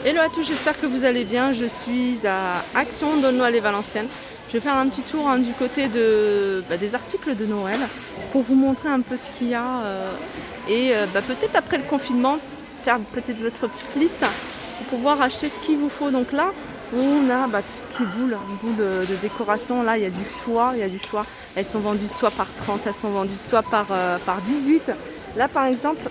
Hello à tous, j'espère que vous allez bien. Je suis à Action d'Aulnoy-les-Valenciennes. Je vais faire un petit tour du côté des articles de Noël pour vous montrer un peu ce qu'il y a peut-être après le confinement, faire peut-être votre petite liste pour pouvoir acheter ce qu'il vous faut. Donc là, on a tout ce qui est boules de décoration. Là, il y a du choix, Elles sont vendues soit par 30, elles sont vendues soit par 18. Là, par exemple,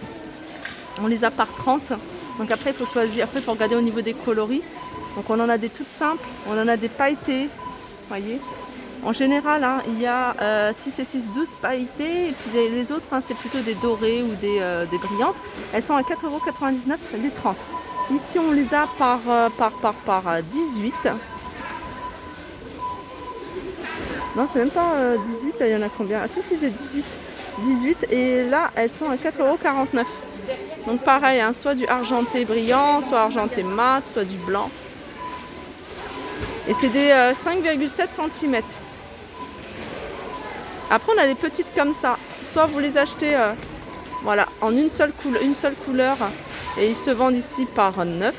on les a par 30. Donc après, il faut choisir. Après, il faut regarder au niveau des coloris. Donc on en a des toutes simples, on en a des pailletées. Voyez. En général, il y a 6 et 6, 12 pailletées. Et puis les autres, c'est plutôt des dorées ou des brillantes. Elles sont à 4,99 € les 30. Ici, on les a par 18. Non, c'est même pas 18, il y en a combien? Ah si, c'est des 18. Et là, elles sont à 4,49 €. Donc pareil, soit du argenté brillant, soit argenté mat, soit du blanc. Et c'est des 5,7 cm. Après, on a les petites comme ça. Soit vous les achetez en une seule couleur. Et ils se vendent ici par 9.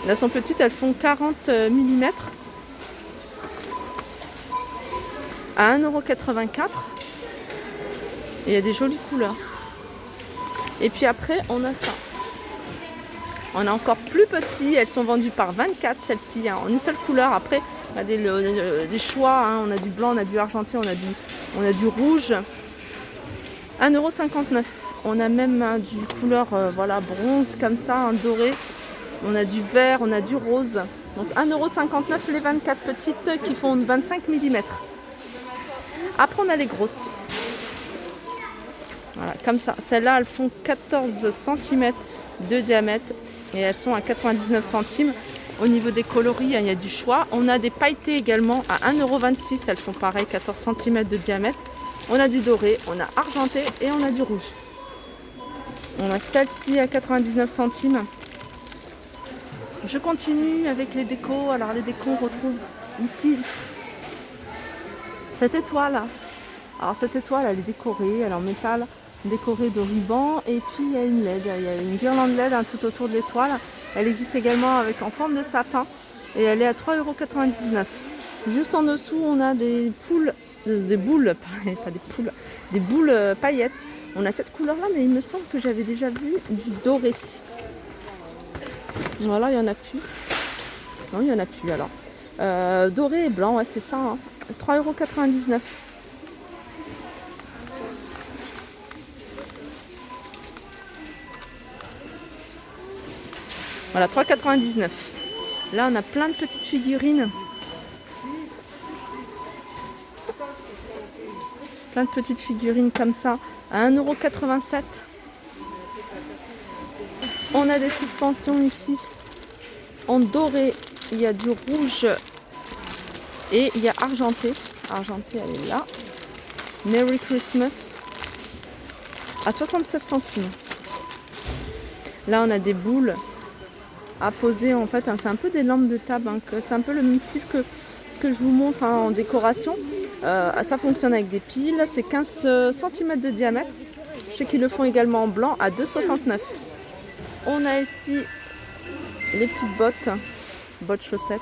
Là, sont petites, elles font 40 mm. À 1,84 €. Et il y a des jolies couleurs. Et puis après, on a ça. On a encore plus petits. Elles sont vendues par 24, celles-ci, en une seule couleur. Après, on a des choix. On a du blanc, on a du argenté, on a du rouge. 1,59 €. On a même du couleur bronze comme ça, un doré. On a du vert, on a du rose. Donc 1,59 € les 24 petites qui font 25 mm. Après, on a les grosses. Voilà, comme ça. Celles-là, elles font 14 cm de diamètre et elles sont à 99 centimes. Au niveau des coloris, il y a du choix. On a des pailletées également à 1,26 €. Elles font pareil, 14 cm de diamètre. On a du doré, on a argenté et on a du rouge. On a celle-ci à 99 centimes. Je continue avec les décos. Alors les décos, on retrouve ici cette étoile. Alors cette étoile, elle est décorée, elle est en métal, décorée de ruban. Et puis il y a une LED, il y a une guirlande LED tout autour de l'étoile. Elle existe également en forme de sapin et elle est à 3,99 €. Juste en dessous, on a des boules paillettes. On a cette couleur-là, mais il me semble que j'avais déjà vu du doré. Voilà, il n'y en a plus. Non, il n'y en a plus alors. Doré et blanc, ouais, c'est ça. 3,99 €. Voilà, 3,99 €. Là, on a plein de petites figurines. Plein de petites figurines comme ça, à 1,87 €. On a des suspensions ici, en doré. Il y a du rouge et il y a argenté. Argenté, elle est là. Merry Christmas. À 67 centimes. Là, on a des boules à poser en fait. C'est un peu des lampes de table. C'est un peu le même style que ce que je vous montre en décoration. Ça fonctionne avec des piles. C'est 15 cm de diamètre. Je sais qu'ils le font également en blanc à 2,69 €. On a ici les petites bottes chaussettes.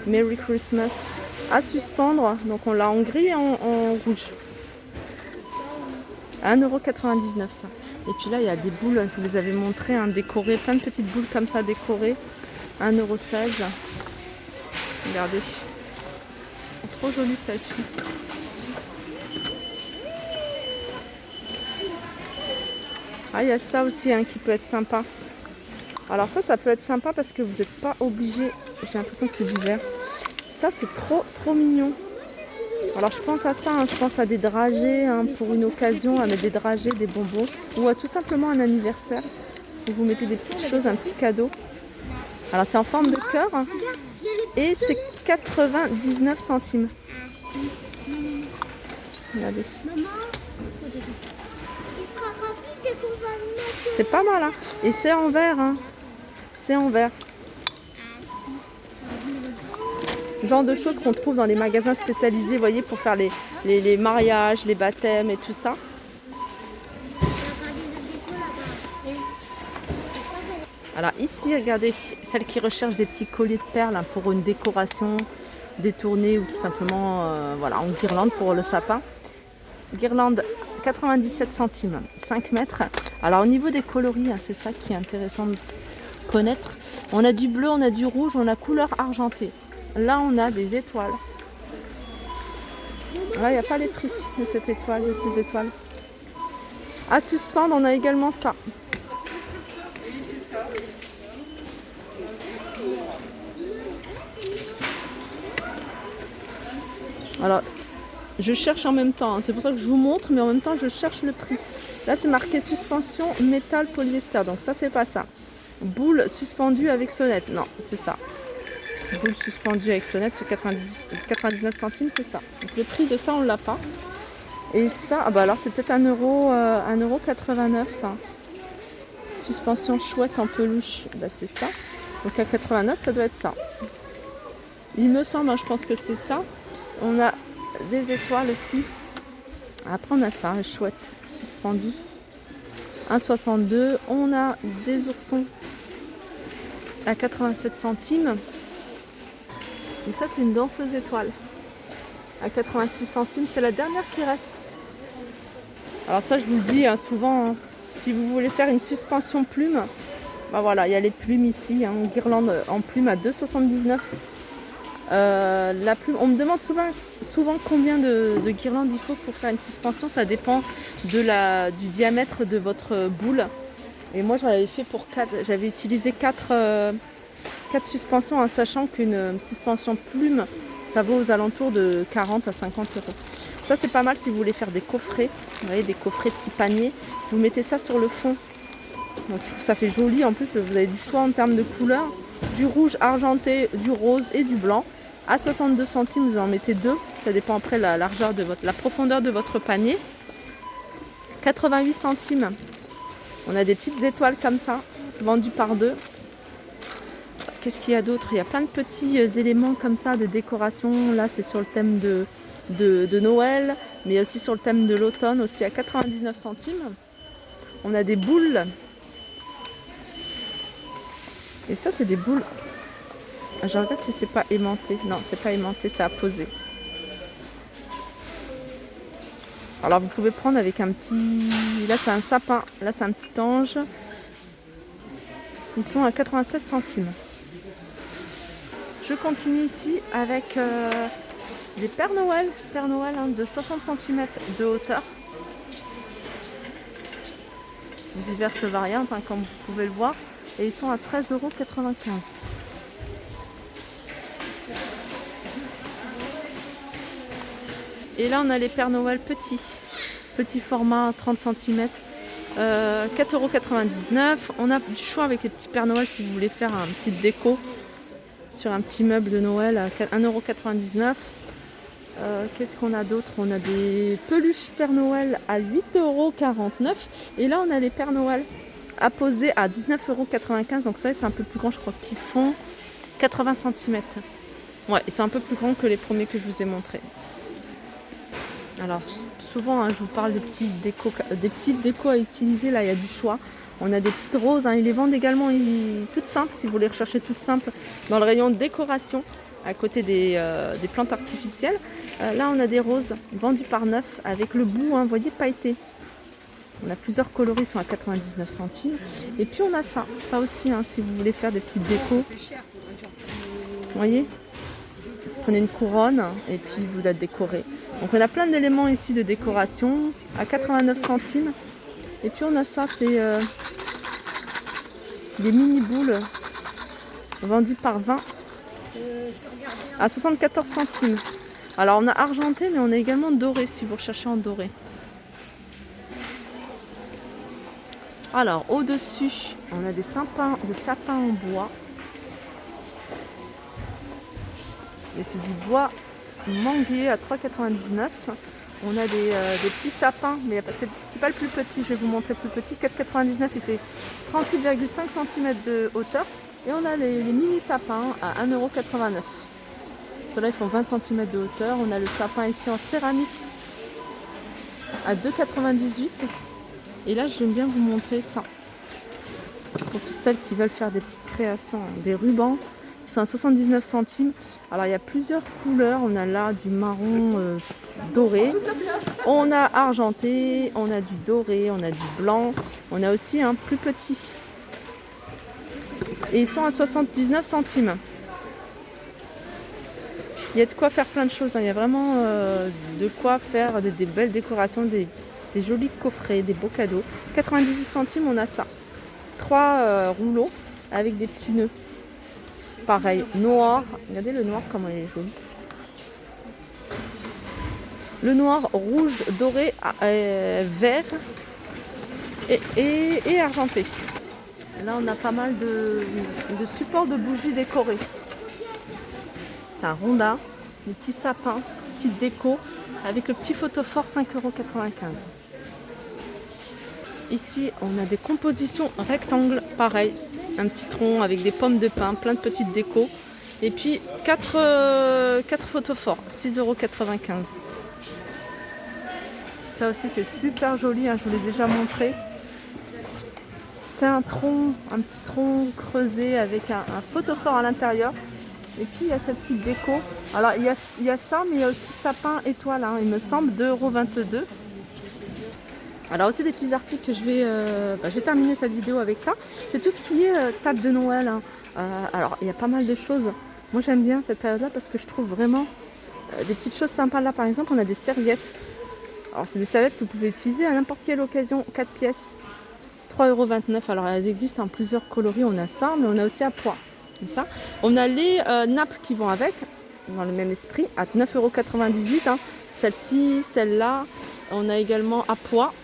Merry Christmas. À suspendre. Donc on l'a en gris et en rouge. À 1,99 € ça. Et puis là, il y a des boules, je vous les avais montrées, décorées, plein de petites boules comme ça décorées. 1,16 €. Regardez. Elles sont trop jolies celles-ci. Ah, il y a ça aussi qui peut être sympa. Alors ça peut être sympa parce que vous n'êtes pas obligé. J'ai l'impression que c'est du vert. Ça, c'est trop mignon. Alors je pense à ça, je pense à des dragées pour une occasion, à mettre des dragées, des bonbons, ou à tout simplement un anniversaire où vous mettez des petites choses, un petit cadeau. Alors c'est en forme de cœur et c'est 99 centimes. Regardez ici. C'est pas mal, et c'est en verre. C'est en verre. Genre de choses qu'on trouve dans les magasins spécialisés, vous voyez, pour faire les mariages, les baptêmes et tout ça. Alors ici, regardez, celles qui recherchent des petits colliers de perles hein, pour une décoration détournée ou tout simplement voilà, en guirlande pour le sapin. Guirlande 97 centimes, 5 mètres. Alors au niveau des coloris, hein, c'est ça qui est intéressant de connaître. On a du bleu, on a du rouge, on a couleur argentée. Là, on a des étoiles. Là, il n'y a pas les prix de cette étoile, de ces étoiles. À suspendre, on a également ça. Alors, je cherche en même temps, hein. C'est pour ça que je vous montre, mais en même temps, je cherche le prix. Là, c'est marqué suspension métal polyester, donc ça, c'est pas ça. Boule suspendue avec sonnette, non, c'est ça. Boule suspendue avec sonnette, c'est 99 centimes, c'est ça. Donc le prix de ça, on l'a pas. Et ça, ah bah alors c'est peut-être 1,89 € ça. Suspension chouette en peluche, bah c'est ça. Donc à 89, ça doit être ça. Il me semble, hein, je pense que c'est ça. On a des étoiles aussi. Après on a ça, chouette, suspendu. 1,62. On a des oursons à 87 centimes. Et ça c'est une danseuse étoile. À 86 centimes, c'est la dernière qui reste. Alors ça je vous le dis hein, souvent, hein, si vous voulez faire une suspension plume, bah voilà, il y a les plumes ici, hein, guirlande en plume à 2,79 €. La plume, on me demande souvent combien de guirlandes il faut pour faire une suspension, ça dépend du diamètre de votre boule. Et moi j'avais fait pour 4, j'avais utilisé 4 suspensions, en sachant qu'une suspension plume, ça vaut aux alentours de 40 à 50 €. Ça c'est pas mal si vous voulez faire des coffrets, vous voyez, des coffrets petits paniers. Vous mettez ça sur le fond. Donc ça fait joli, en plus vous avez du choix en termes de couleurs, du rouge argenté, du rose et du blanc. À 62 centimes, vous en mettez 2, ça dépend après la largeur de la profondeur de votre panier. 88 centimes, on a des petites étoiles comme ça, vendues par 2. Qu'est-ce qu'il y a d'autre? Il y a plein de petits éléments comme ça de décoration. Là, c'est sur le thème de Noël, mais aussi sur le thème de l'automne, aussi à 99 centimes. On a des boules. Et ça, c'est des boules. Je regarde si c'est pas aimanté. Non, c'est pas aimanté, c'est apposé. Alors, vous pouvez prendre avec un petit... Là, c'est un sapin. Là, c'est un petit ange. Ils sont à 96 centimes. Je continue ici avec des Pères Noël hein, de 60 cm de hauteur. Diverses variantes, hein, comme vous pouvez le voir. Et ils sont à 13,95 €. Et là, on a les Pères Noël petit format 30 cm, 4,99 €. On a du choix avec les petits Pères Noël si vous voulez faire un petit déco sur un petit meuble de Noël à 1,99 €. Qu'est-ce qu'on a d'autre? On a des peluches Père Noël à 8,49 €. Et là, on a les Pères Noël apposés à 19,95 €. Donc ça, c'est un peu plus grand, je crois qu'ils font 80 cm. Ouais, ils sont un peu plus grands que les premiers que je vous ai montrés. Alors, souvent, hein, je vous parle des petites décos à utiliser. Là, il y a du choix. On a des petites roses. Hein, ils les vendent également toutes simples, si vous les recherchez toutes simples, dans le rayon décoration, à côté des plantes artificielles. Là, on a des roses vendues par 9 avec le bout, hein, vous voyez, pailleté. On a plusieurs coloris, sont à 99 centimes. Et puis, on a ça aussi, hein, si vous voulez faire des petites décos. Vous voyez? Prenez une couronne et puis vous la décorez. Donc on a plein d'éléments ici de décoration à 89 centimes. Et puis on a ça, c'est des mini boules vendues par 20 à 74 centimes. Alors on a argenté, mais on a également doré si vous recherchez en doré. Alors au-dessus, on a des sapins en bois. Et c'est du bois manguier à 3,99 €. On a des petits sapins, mais c'est pas le plus petit, je vais vous montrer le plus petit. 4,99 €, il fait 38,5 cm de hauteur. Et on a les mini sapins à 1,89 €. Ceux-là, ils font 20 cm de hauteur. On a le sapin ici en céramique à 2,98 €. Et là, j'aime bien vous montrer ça. pour toutes celles qui veulent faire des petites créations. Des rubans qui sont à 79 centimes. Alors il y a plusieurs couleurs. On a là du marron doré. On a argenté, on a du doré, on a du blanc. On a aussi un plus petit. Et ils sont à 79 centimes. Il y a de quoi faire plein de choses. Il y a vraiment de quoi faire des belles décorations, des jolis coffrets, des beaux cadeaux. 98 centimes, on a ça. 3 rouleaux avec des petits nœuds. Pareil, noir. Regardez le noir, comment il est joli. Le noir, rouge, doré, vert et argenté. Là, on a pas mal de supports de bougies décorés. C'est un rondin, des petits sapins, petite déco, avec le petit photophore 5,95 €. Ici, on a des compositions rectangles, pareil, un petit tronc avec des pommes de pin, plein de petites décos. Et puis 4 photophores, 6,95 €. Ça aussi, c'est super joli, hein, je vous l'ai déjà montré. C'est un tronc, un petit tronc creusé avec un photophore à l'intérieur. Et puis il y a cette petite déco. Alors il y a ça, mais il y a aussi sapin étoile, hein, il me semble, 2,22 €. Alors aussi des petits articles que je vais terminer cette vidéo avec ça. C'est tout ce qui est table de Noël, hein. Alors il y a pas mal de choses. Moi j'aime bien cette période-là parce que je trouve vraiment des petites choses sympas. Là par exemple, on a des serviettes. Alors c'est des serviettes que vous pouvez utiliser à n'importe quelle occasion, 4 pièces, 3,29 €. Alors elles existent en plusieurs coloris, on a ça, mais on a aussi à pois. Comme ça. On a les nappes qui vont avec, dans le même esprit, à 9,98 €. Hein. Celle-ci, celle-là. On a également à pois.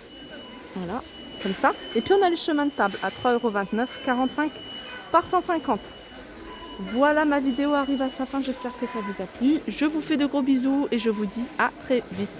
Voilà, comme ça. Et puis on a les chemins de table à 3,29 €, 45 par 150. Voilà, ma vidéo arrive à sa fin. J'espère que ça vous a plu. Je vous fais de gros bisous et je vous dis à très vite.